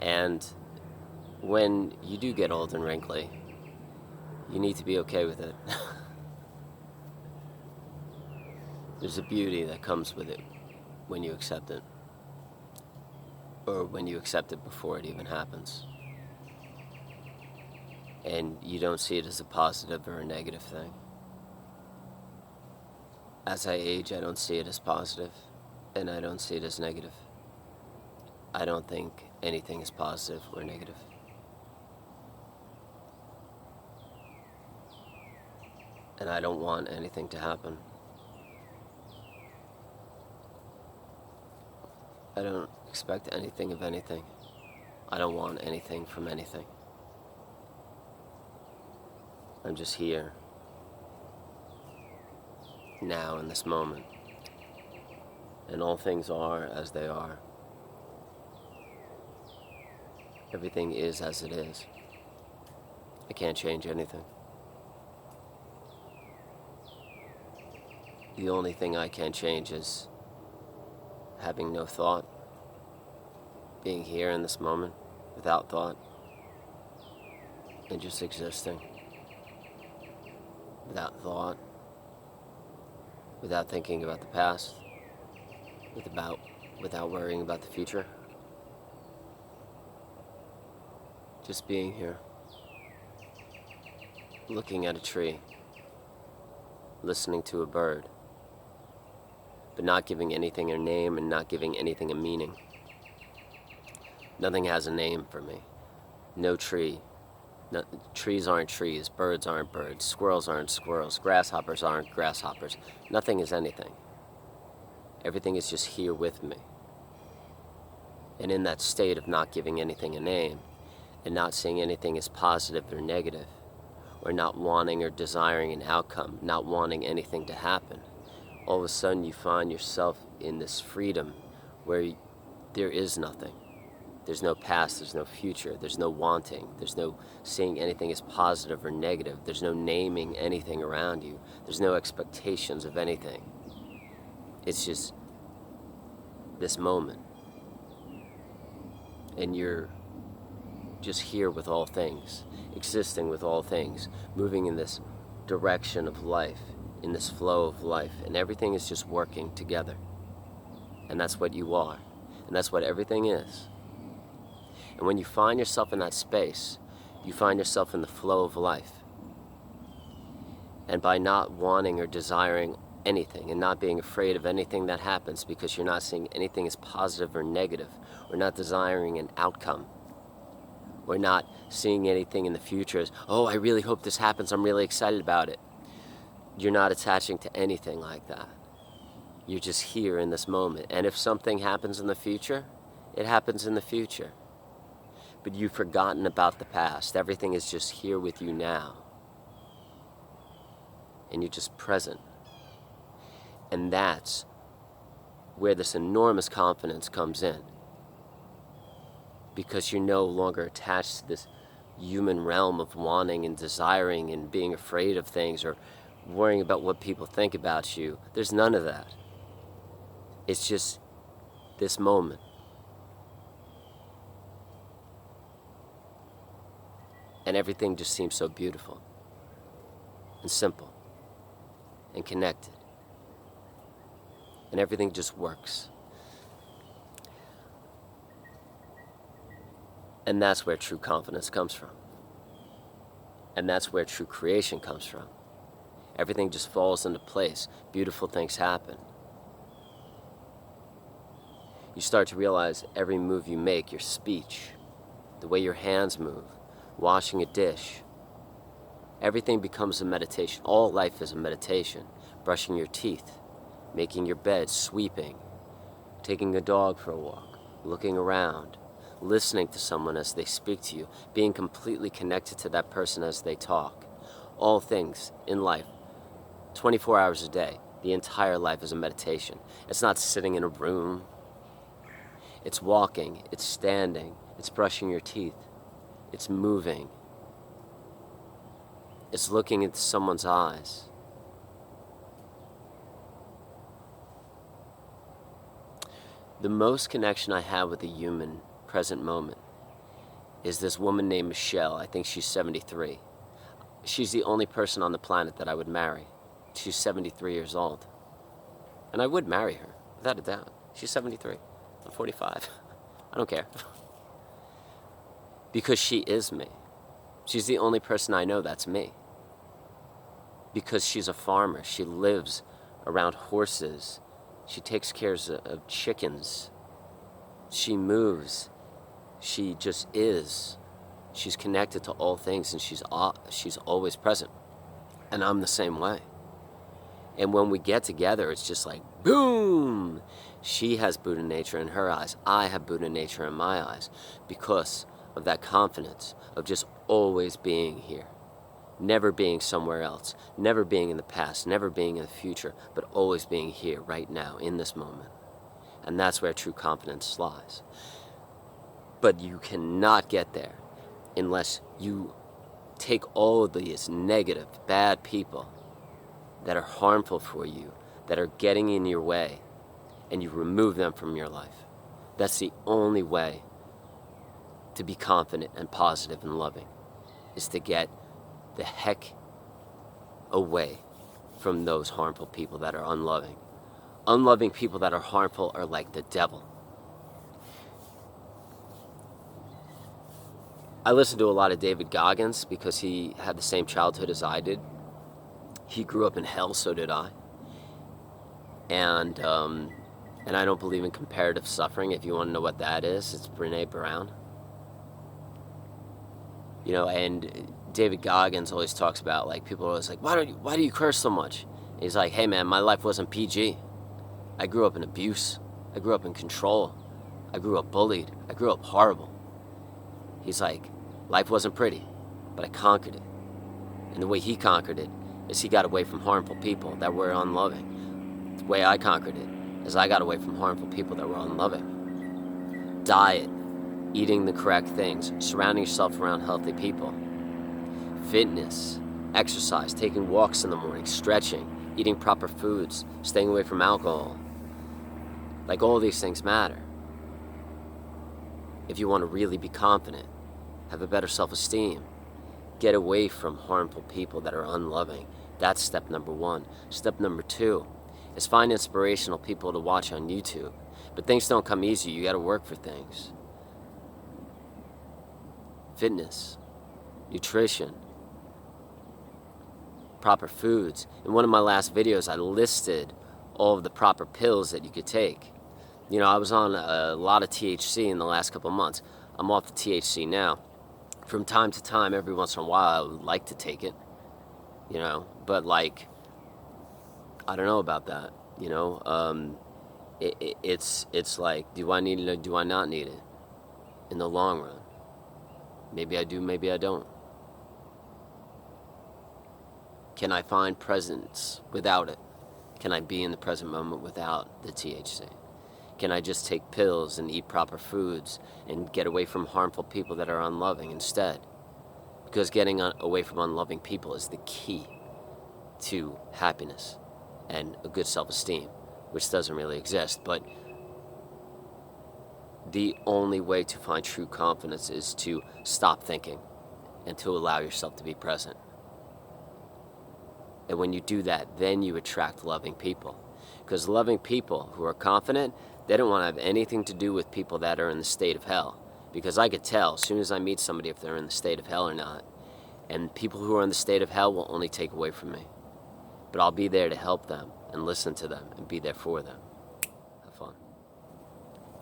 And when you do get old and wrinkly, you need to be okay with it. There's a beauty that comes with it when you accept it, or when you accept it before it even happens. And you don't see it as a positive or a negative thing. As I age, I don't see it as positive, and I don't see it as negative. I don't think anything is positive or negative. And I don't want anything to happen. I don't expect anything of anything. I don't want anything from anything. I'm just here, now in this moment. And all things are as they are. Everything is as it is. I can't change anything. The only thing I can change is having no thought, being here in this moment without thought, and just existing without thought, without thinking about the past, without worrying about the future. Just being here, looking at a tree, listening to a bird, but not giving anything a name and not giving anything a meaning. Nothing has a name for me. No tree. No, trees aren't trees, birds aren't birds, squirrels aren't squirrels, grasshoppers aren't grasshoppers. Nothing is anything. Everything is just here with me. And in that state of not giving anything a name, and not seeing anything as positive or negative, or not wanting or desiring an outcome, not wanting anything to happen, all of a sudden you find yourself in this freedom where there is nothing. There's no past, there's no future, there's no wanting, there's no seeing anything as positive or negative, there's no naming anything around you, there's no expectations of anything. It's just this moment. And you're just here with all things, existing with all things, moving in this direction of life, in this flow of life, and everything is just working together. And that's what you are, and that's what everything is. And when you find yourself in that space, you find yourself in the flow of life. And by not wanting or desiring anything and not being afraid of anything that happens because you're not seeing anything as positive or negative, or not desiring an outcome, or not seeing anything in the future as, oh, I really hope this happens, I'm really excited about it. You're not attaching to anything like that. You're just here in this moment. And if something happens in the future, it happens in the future. But you've forgotten about the past. Everything is just here with you now. And you're just present. And that's where this enormous confidence comes in. Because you're no longer attached to this human realm of wanting and desiring and being afraid of things or worrying about what people think about you. There's none of that. It's just this moment. And everything just seems so beautiful and simple and connected. And everything just works. And that's where true confidence comes from. And that's where true creation comes from. Everything just falls into place. Beautiful things happen. You start to realize every move you make, your speech, the way your hands move, washing a dish, everything becomes a meditation. All life is a meditation. Brushing your teeth, making your bed, sweeping, taking a dog for a walk, looking around, listening to someone as they speak to you, being completely connected to that person as they talk. All things in life, 24 hours a day, the entire life is a meditation. It's not sitting in a room. It's walking, it's standing, it's brushing your teeth, it's moving. It's looking into someone's eyes. The most connection I have with a human present moment is this woman named Michelle. I think she's 73. She's the only person on the planet that I would marry. She's 73 years old. And I would marry her, without a doubt. She's 73. I'm 45. I don't care. Because she is me. She's the only person I know that's me. Because she's a farmer. She lives around horses. She takes care of chickens. She moves. She just is. She's connected to all things, and she's always present. And I'm the same way. And when we get together, it's just like, boom! She has Buddha nature in her eyes. I have Buddha nature in my eyes. Because of that confidence of just always being here. Never being somewhere else. Never being in the past. Never being in the future. But always being here, right now, in this moment. And that's where true confidence lies. But you cannot get there unless you take all of these negative, bad people that are harmful for you, that are getting in your way, and you remove them from your life. That's the only way to be confident and positive and loving, is to get the heck away from those harmful people that are unloving. Unloving people that are harmful are like the devil. I listened to a lot of David Goggins because he had the same childhood as I did. He grew up in hell, so did I. And I don't believe in comparative suffering. If you want to know what that is, it's Brené Brown. You know, and David Goggins always talks about, like, people are always like, why do you curse so much? And he's like, hey man, my life wasn't PG. I grew up in abuse. I grew up in control. I grew up bullied. I grew up horrible. He's like, life wasn't pretty, but I conquered it. And the way he conquered it is he got away from harmful people that were unloving. The way I conquered it is I got away from harmful people that were unloving. Diet, eating the correct things, surrounding yourself around healthy people. Fitness, exercise, taking walks in the morning, stretching, eating proper foods, staying away from alcohol. Like, all these things matter. If you want to really be confident, have a better self-esteem, get away from harmful people that are unloving. That's step number one. Step number two is find inspirational people to watch on YouTube. But things don't come easy. You got to work for things. Fitness, nutrition, proper foods. In one of my last videos, I listed all of the proper pills that you could take. You know, I was on a lot of THC in the last couple of months. I'm off the THC now. From time to time, every once in a while, I would like to take it, you know, but like, I don't know about that, you know. It's like, do I need it or do I not need it in the long run? Maybe I do, maybe I don't. Can I find presence without it? Can I be in the present moment without the THC? Can I just take pills and eat proper foods and get away from harmful people that are unloving instead? Because getting away from unloving people is the key to happiness and a good self-esteem, which doesn't really exist. But the only way to find true confidence is to stop thinking and to allow yourself to be present. And when you do that, then you attract loving people. Because loving people who are confident, they don't want to have anything to do with people that are in the state of hell. Because I could tell as soon as I meet somebody if they're in the state of hell or not. And people who are in the state of hell will only take away from me. But I'll be there to help them and listen to them and be there for them.